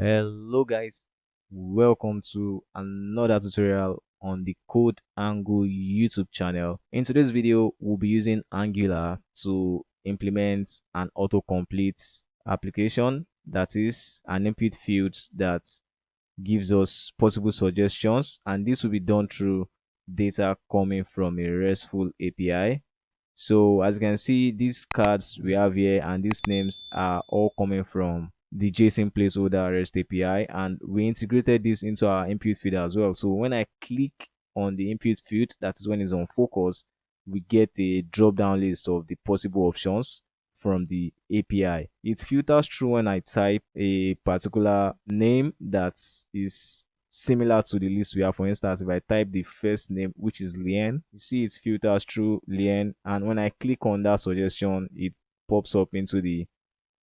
Hello guys, welcome to another tutorial on the Code Angle YouTube channel. In today's video, we'll be using Angular to implement an autocomplete application, that is an input field that gives us possible suggestions, and this will be done through data coming from a RESTful API. So as you can see, these cards we have here and these names are all coming from the JSON placeholder REST API, and we integrated this into our input field as well. So when I click on the input field, that is when it's on focus, we get a drop down list of the possible options from the API. It filters through when I type a particular name that is similar to the list we have. For instance, if I type the first name, which is Lien, you see it filters through Lien, and when I click on that suggestion, it pops up into the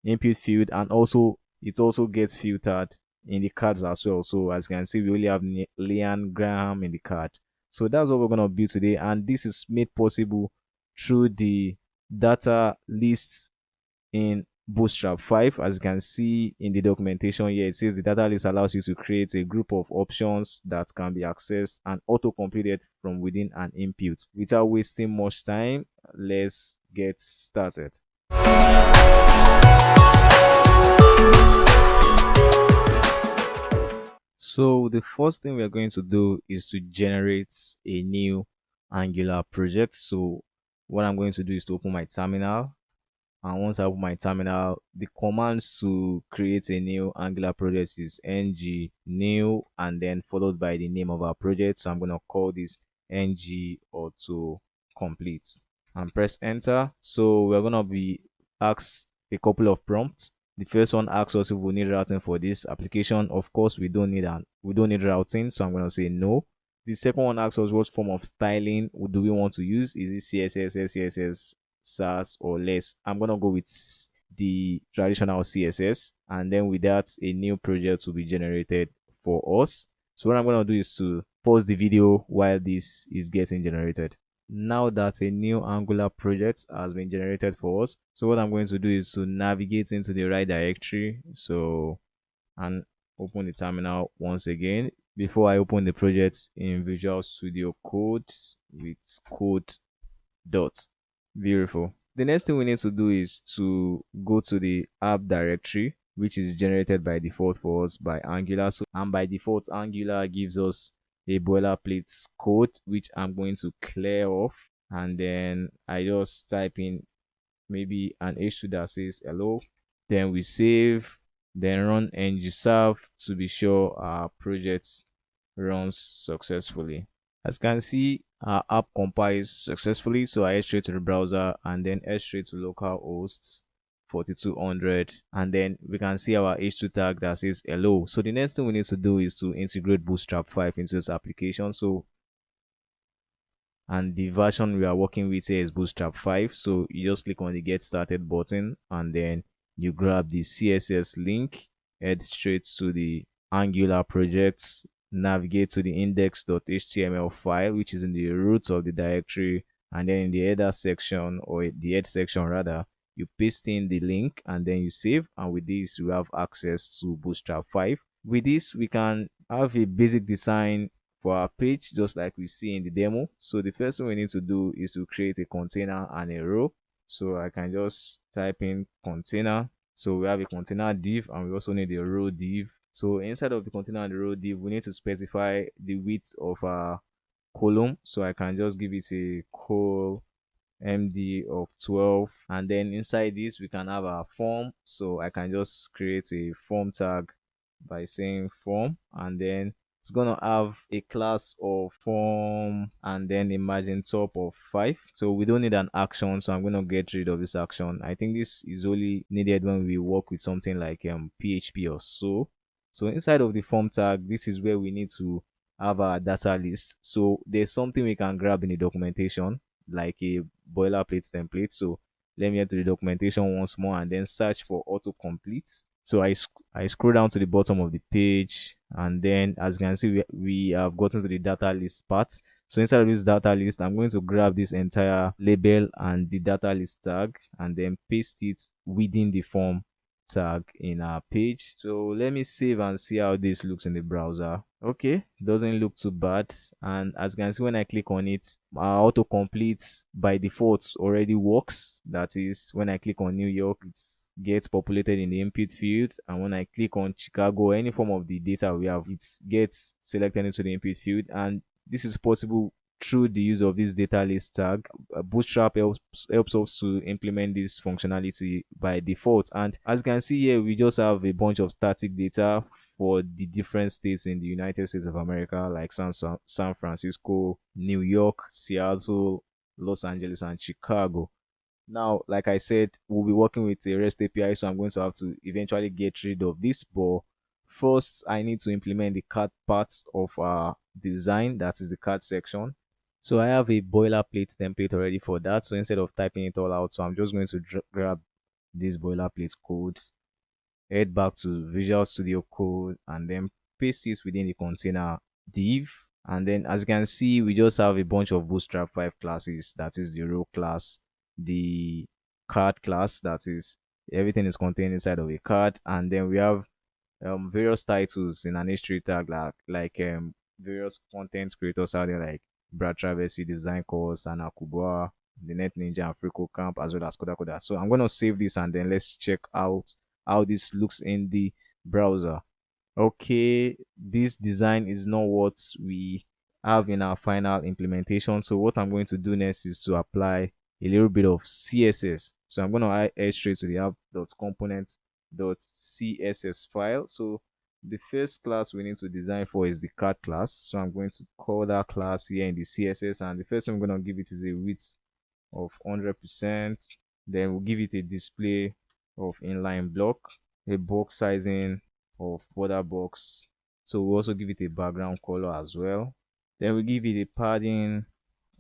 input field, and also it also gets filtered in the cards as well. So as you can see, we only have Leanne Graham in the card. So that's what we're going to build today, and this is made possible through the data list in Bootstrap 5. As you can see in the documentation here, it says the data list allows you to create a group of options that can be accessed and auto-completed from within an input. Without wasting much time, let's get started. So the first thing we're going to do is to generate a new Angular project. So what I'm going to do is to open my terminal, and once I open my terminal, the commands to create a new Angular project is ng new and then followed by the name of our project. So I'm going to call this ng AutoComplete and press enter. So we're going to be asked a couple of prompts. The first one asks us if we need routing for this application. Of course, we don't need routing, so I'm going to say no. The second one asks us what form of styling do we want to use. Is it CSS, SCSS, Sass, or less? I'm going to go with the traditional CSS, and then with that, a new project will be generated for us. So what I'm going to do is to pause the video while this is getting generated. Now that a new Angular project has been generated for us, so what I'm going to do is to navigate into the right directory, and open the terminal once again. Before I open the project in Visual Studio Code with code dot. Beautiful. The next thing we need to do is to go to the app directory, which is generated by default for us by Angular. So, and by default, Angular gives us a boilerplate code, which I'm going to clear off, and then I just type in maybe an h2 that says hello. Then we save, then run ngserve to be sure our project runs successfully. As you can see, our app compiles successfully, so I head straight to the browser and then head straight to localhost 4200, and then we can see our h2 tag that says hello. So the next thing we need to do is to integrate Bootstrap 5 into this application. So, and the version we are working with here is Bootstrap 5. So you just click on the get started button, and then you grab the CSS link, head straight to the Angular project, navigate to the index.html file, which is in the root of the directory, and then in the header section, or the head section rather, you paste in the link and then you save, and with this we have access to Bootstrap 5. With this we can have a basic design for our page just like we see in the demo. So the first thing we need to do is to create a container and a row. So I can just type in container. So we have a container div and we also need a row div. So inside of the container and the row div, we need to specify the width of our column. So I can just give it a col md of 12, and then inside this we can have our form. So I can just create a form tag by saying form, and then it's gonna have a class of form and then a margin top of 5. So we don't need an action, so I'm gonna get rid of this action. I think this is only needed when we work with something like PHP or so. So inside of the form tag, this is where we need to have our data list. So there's something we can grab in the documentation, like a boilerplate template. So let me get to the documentation once more and then search for autocomplete. So I scroll down to the bottom of the page, and then as you can see, we have gotten to the data list part. So inside of this data list, I'm going to grab this entire label and the data list tag and then paste it within the form tag in our page. So let me save and see how this looks in the browser. Okay, doesn't look too bad. And as you can see, when I click on it, our autocomplete by default already works. That is, when I click on New York, it gets populated in the input field, and when I click on Chicago, any form of the data we have, it gets selected into the input field. And this is possible through the use of this data list tag. Bootstrap helps us to implement this functionality by default. And as you can see here, we just have a bunch of static data for the different states in the United States of America, like San Francisco, New York, Seattle, Los Angeles, and Chicago. Now, like I said, we'll be working with a REST API, so I'm going to have to eventually get rid of this. But first, I need to implement the card part of our design, that is the card section. So I have a boilerplate template already for that. So instead of typing it all out, so I'm just going to grab this boilerplate code, head back to Visual Studio Code, and then paste it within the container div. And then as you can see, we just have a bunch of Bootstrap 5 classes. That is the row class, the card class, that is everything is contained inside of a card. And then we have various titles in an history tag, like various content creators out there like Brad Traversy, Design Course, and Akubwa, the Net Ninja, and Frico Camp, as well as Koda Koda. So I'm gonna save this and then let's check out how this looks in the browser. Okay, this design is not what we have in our final implementation. So what I'm going to do next is to apply a little bit of CSS. So I'm going to head straight to the app.component.css file. So the first class we need to design for is the card class. So I'm going to call that class here in the CSS, and the first thing I'm going to give it is a width of 100%. Then we'll give it a display of inline block, a box sizing of border box. So we also give it a background color as well. Then we give it a padding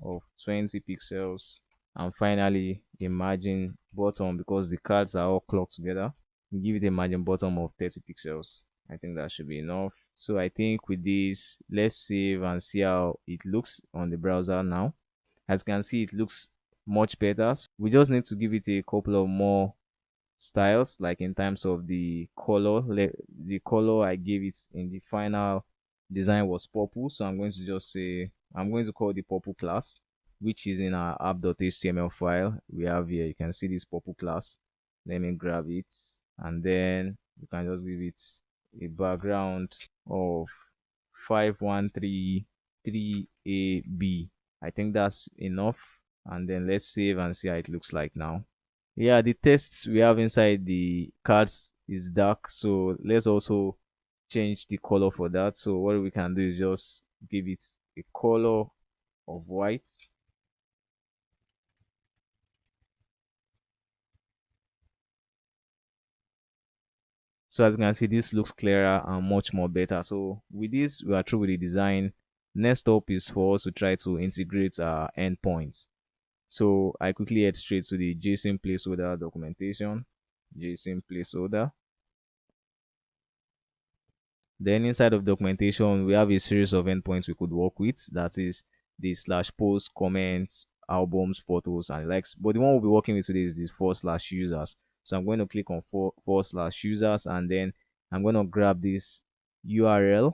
of 20 pixels, and finally a margin bottom, because the cards are all clocked together, we give it a margin bottom of 30 pixels. I think that should be enough. So I think with this, let's save and see how it looks on the browser now. As you can see, it looks much better. So we just need to give it a couple of more styles, like in terms of the color. The color I gave it in the final design was purple, so I'm going to just say I'm going to call the purple class, which is in our app.html file we have here. You can see this purple class. Let me grab it, and then you can just give it a background of 5133AB. I think that's enough, and then let's save and see how it looks like now. Yeah, the text we have inside the cards is dark, so let's also change the color for that. So what we can do is just give it a color of white. So as you can see, this looks clearer and much more better. So with this, we are through with the design. Next up is for us to try to integrate our endpoints. So I quickly head straight to the JSON placeholder documentation, JSON placeholder. Then inside of documentation, we have a series of endpoints we could work with. That is the slash post, comments, albums, photos, and likes. But the one we'll be working with today is this /users. So I'm going to click on /users, and then I'm going to grab this URL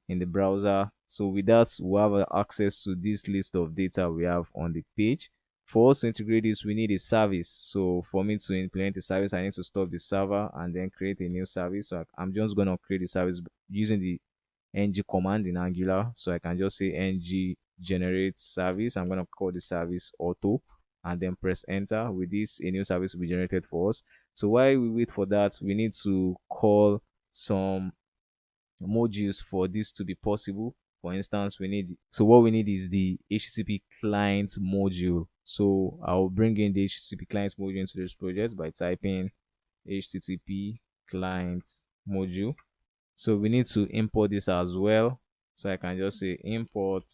in the browser. So with that, we'll have access to this list of data we have on the page. For us to integrate this, we need a service. So for me to implement a service, I need to stop the server and then create a new service. So I'm just going to create a service using the ng command in Angular. So I can just say ng generate service. I'm going to call the service auto and then press enter. With this, a new service will be generated for us. So while we wait for that, we need to call some modules for this to be possible. For instance, what we need is the HTTP client module. So I'll bring in the HTTP client module into this project by typing HTTP client module. So we need to import this as well. So I can just say import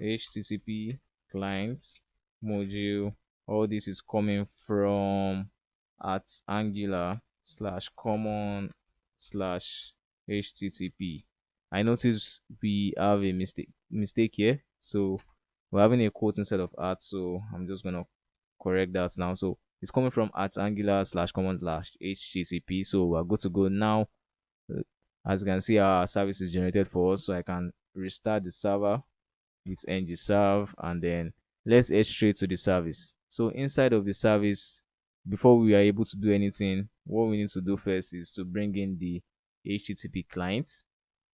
HTTP client module. All this is coming from at Angular /common/HTTP. I notice we have a mistake here. So we're having a quote instead of at. So I'm just gonna correct that now. So it's coming from at angular/common/http. So we're good to go now. Uh, As you can see, our service is generated for us, so I can restart the server with ngserve, and then let's head straight to the service. So inside of the service, before we are able to do anything, what we need to do first is to bring in the http client,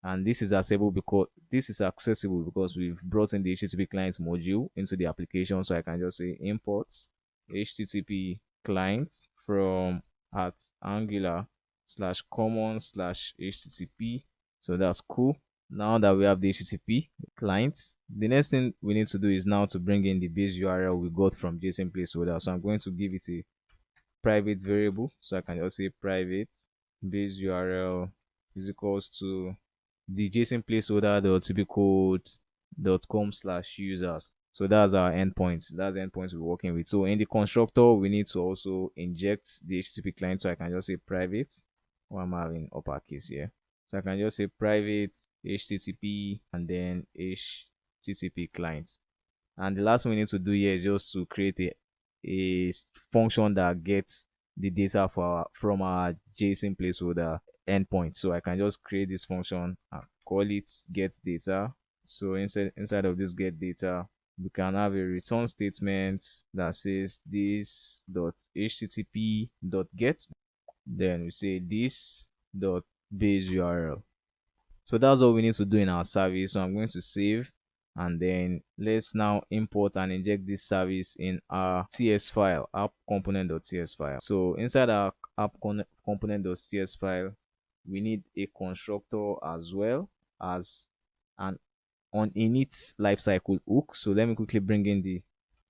and this is accessible because we've brought in the http client module into the application. So I can just say import http client from at angular/common/http. So that's cool. Now that we have the http client, the next thing we need to do is now to bring in the base URL we got from JSON placeholder. So I'm going to give it a private variable. So I can just say private base URL is equals to the JSON placeholder.typicode.com/users. So that's our endpoint. That's the endpoint we're working with. So in the constructor, we need to also inject the HTTP client. So I can just say private. Or I'm having uppercase here. So I can just say private HTTP and then HTTP client. And the last thing we need to do here is just to create a function that gets the data from our JSON placeholder endpoint. So I can just create this function and call it get data. So inside of this get data, we can have a return statement that says this dot http dot get. Then we say this dot base URL. So that's all we need to do in our service. So I'm going to save, and then let's now import and inject this service in our TS file, app component.ts file. So inside our app component.ts file, we need a constructor as well as an on init lifecycle hook. So let me quickly bring in the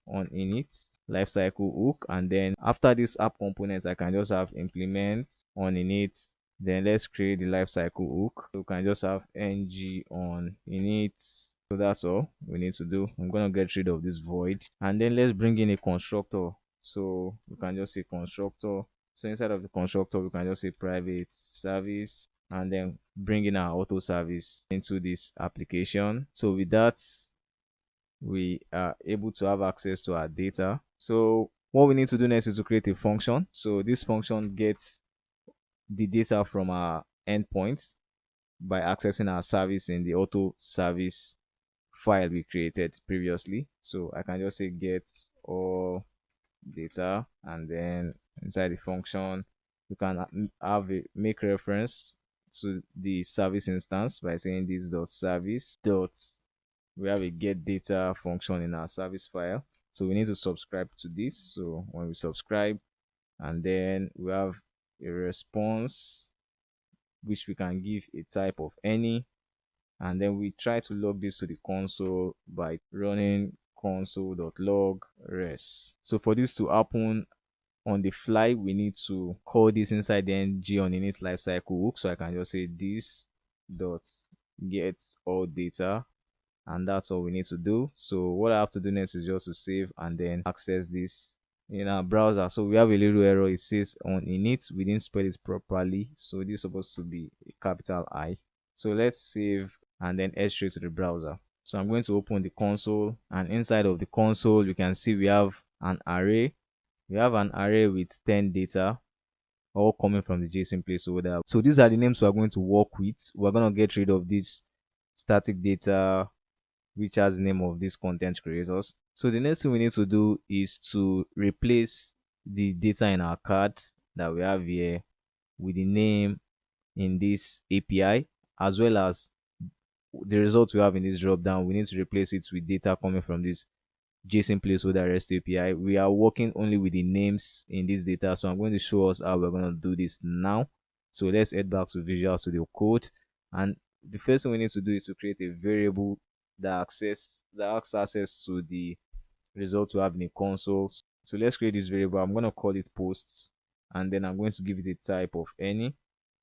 on init lifecycle hook, and then after this app component, I can just have implement on init. Then let's create the lifecycle hook. We can just have ng on init. So that's all we need to do. I'm gonna get rid of this void, and then let's bring in a constructor. So we can just say constructor. So inside of the constructor, we can just say private service, and then bring in our auto service into this application. So with that, we are able to have access to our data. So what we need to do next is to create a function. So this function gets the data from our endpoints by accessing our service in the auto service file we created previously. So I can just say get all data, and then inside the function you can have a make reference to the service instance by saying this dot service dot, we have a get data function in our service file. So we need to subscribe to this. So when we subscribe, and then we have a response which we can give a type of any, and then we try to log this to the console by running console.log res. So for this to happen on the fly, we need to call this inside the ng on init lifecycle hook. So I can just say this dot get all data, and that's all we need to do. So what I have to do next is just to save and then access this in our browser. So we have a little error. It says on init, we didn't spell it properly, so this is supposed to be a capital I. So let's save and then head straight to the browser. So I'm going to open the console, and inside of the console you can see we have an array. We have an array with 10 data, all coming from the JSON placeholder. So these are the names we're going to work with. We're going to get rid of this static data which has the name of these content creators. So the next thing we need to do is to replace the data in our card that we have here with the name in this API, as well as the results we have in this drop down. We need to replace it with data coming from this JSON placeholder REST API. We are working only with the names in this data, so I'm going to show us how we're going to do this now. So let's head back to Visual Studio Code, and the first thing we need to do is to create a variable that has access to the results we have in the console. So let's create this variable. I'm going to call it posts, and then I'm going to give it a type of any.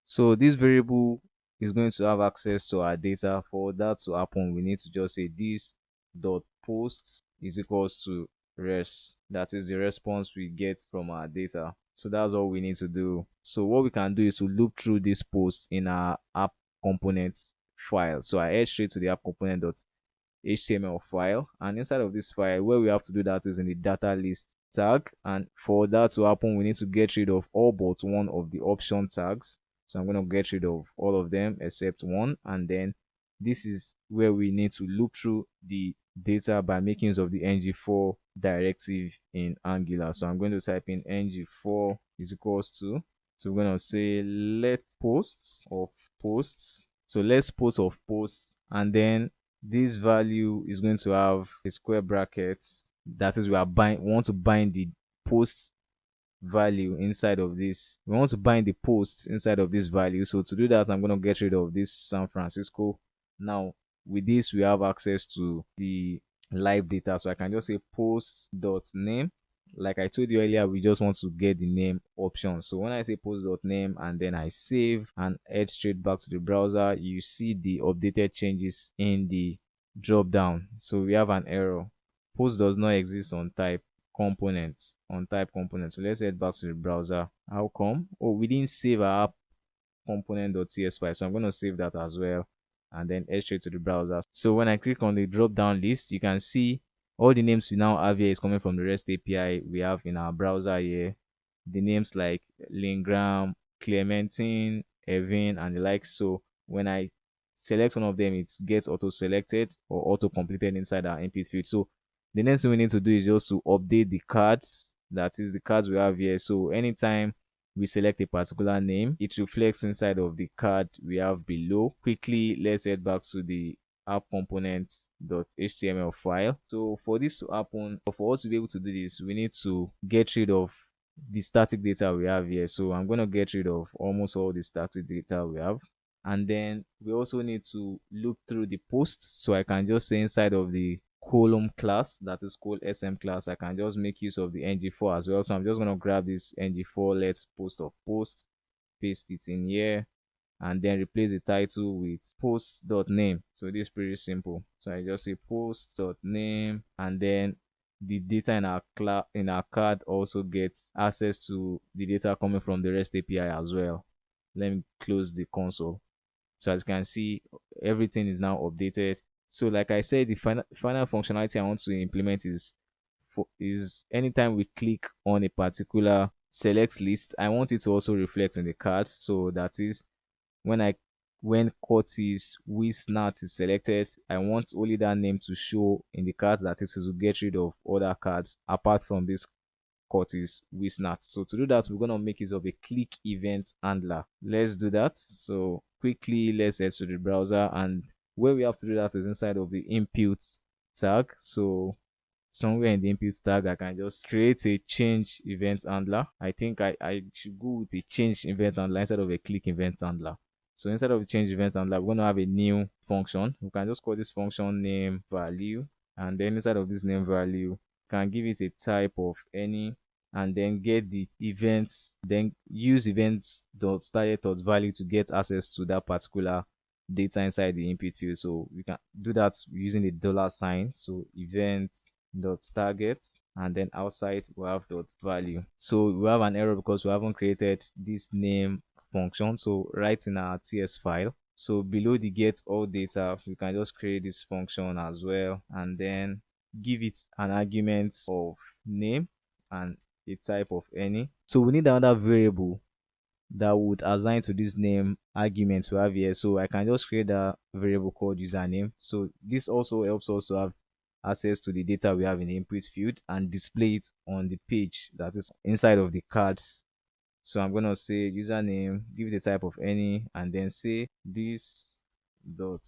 So this variable is going to have access to our data. For that to happen, we need to just say this dot posts is equals to res. That is the response we get from our data. So that's all we need to do. So what we can do is to loop through this post in our app components file. So I head straight to the app component HTML file, and inside of this file, where we have to do that is in the data list tag. And for that to happen, we need to get rid of all but one of the option tags. So I'm going to get rid of all of them except one, and then this is where we need to look through the data by making use of the ngFor directive in Angular. So I'm going to type in ngFor is equals to, so we're going to say let posts of posts. So let's post of posts, and then this value is going to have a square brackets. That is, we want to bind the post value inside of this. We want to bind the posts inside of this value. So to do that, I'm going to get rid of this San Francisco. Now with this, we have access to the live data, so I can just say post.name. Like I told you earlier, we just want to get the name option. So when I say post.name and then I save and head straight back to the browser, you see the updated changes in the drop down. So we have an error. Post does not exist on type components, on type components. So let's head back to the browser. How come? Oh, we didn't save our app component.cs file, so I'm going to save that as well and then head straight to the browser. So when I click on the drop down list, you can see all the names we now have here is coming from the REST API we have in our browser here. The names like Lingram, Clementine, Evan, and the like. So when I select one of them, it gets auto selected or auto completed inside our input field. So the next thing we need to do is just to update the cards, that is the cards we have here. So anytime we select a particular name, it reflects inside of the card we have below. Quickly, let's head back to the app components.html file. So for this to happen, or for us to be able to do this, we need to get rid of the static data we have here. So I'm going to get rid of almost all the static data we have. And then we also need to look through the posts. So I can just say inside of the column class, that is called SM class, I can just make use of the ngFor as well. So I'm just going to grab this ngFor let's post of post, paste it in here, and then replace the title with post.name. So this is pretty simple. So I just say post.name, and then the data in our card also gets access to the data coming from the REST API as well. Let me close the console. So as you can see, everything is now updated. So like I said, the final functionality I want to implement is anytime we click on a particular select list, I want it to also reflect in the cards. So that is, when Curtis Wisnat is selected, I want only that name to show in the cards. That is to get rid of other cards apart from this Curtis Wisnat. So to do that, we're going to make use of a click event handler. Let's do that. So quickly, let's head to the browser, and where we have to do that is inside of the input tag. So somewhere in the input tag, I can just create a change event handler. I think I should go with a change event handler instead of a click event handler. So instead of a change event handler, we're going to have a new function. We can just call this function name value, and then inside of this name value, can give it a type of any, and then get the events, then use events.started.value to get access to that particular data inside the input field. So we can do that using the $sign. So event.target, and then outside we have .value. So we have an error because we haven't created this name function. So right in our TS file, so below the get all data, we can just create this function as well, and then give it an argument of name and a type of any. So we need another variable that would assign to this name arguments we have here. So I can just create a variable called username. So this also helps us to have access to the data we have in the input field and display it on the page that is inside of the cards. So I'm going to say username, give it a type of any, and then say this dot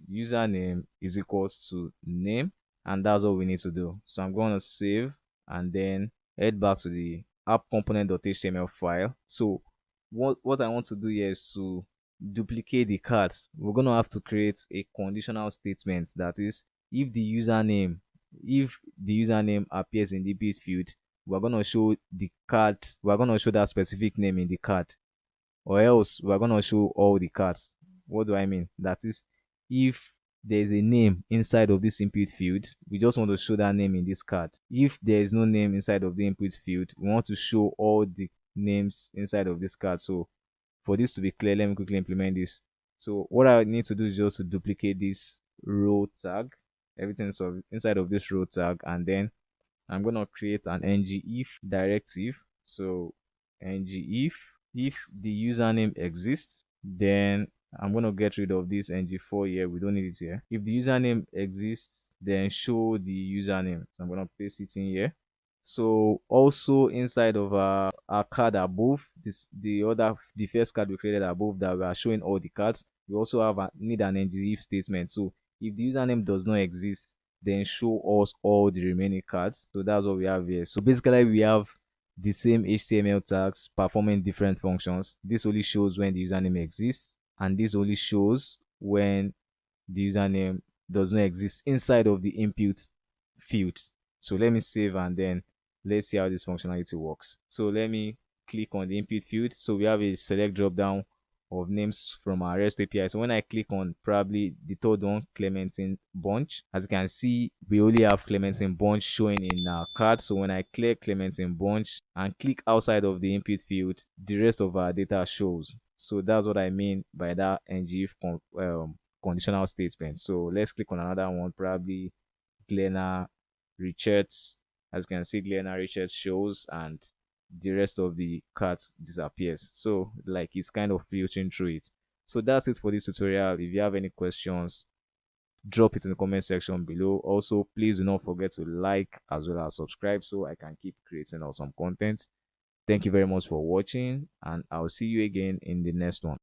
username is equals to name, and that's all we need to do. So I'm going to save and then head back to the app component.html file. So what I want to do here is to duplicate the cards. We're going to have to create a conditional statement, that is, if the username appears in the input field, we're going to show the card, we're going to show that specific name in the card, or else we're going to show all the cards. What do I mean? That is, if there's a name inside of this input field, we just want to show that name in this card. If there is no name inside of the input field, we want to show all the names inside of this card. So for this to be clear, let me quickly implement this. So what I need to do is just to duplicate this row tag, everything's inside of this row tag, and then I'm gonna create an ngIf directive. So ngIf, if the username exists, then I'm gonna get rid of this ngFor here. We don't need it here. If the username exists, then show the username. So I'm gonna paste it in here. So also inside of our card above, the first card we created above that we are showing all the cards, we also have need an ngIf statement. So if the username does not exist, then show us all the remaining cards. So that's what we have here. So basically we have the same HTML tags performing different functions. This only shows when the username exists, and this only shows when the username does not exist inside of the input field. So let me save, and then let's see how this functionality works. So let me click on the input field. So we have a select drop down of names from our REST API. So when I click on probably the third one, Clementine Bunch, as you can see, we only have Clementine Bunch showing in our card. So when I click Clementine Bunch and click outside of the input field, the rest of our data shows. So that's what I mean by that ngIf conditional statement. So let's click on another one, probably Glenna Richards. As you can see, Glenna Richards shows, and the rest of the cards disappears. So like it's kind of filtering through it. So that's it for this tutorial. If you have any questions, drop it in the comment section below. Also, please do not forget to like as well as subscribe so I can keep creating awesome content. Thank you very much for watching, and I'll see you again in the next one.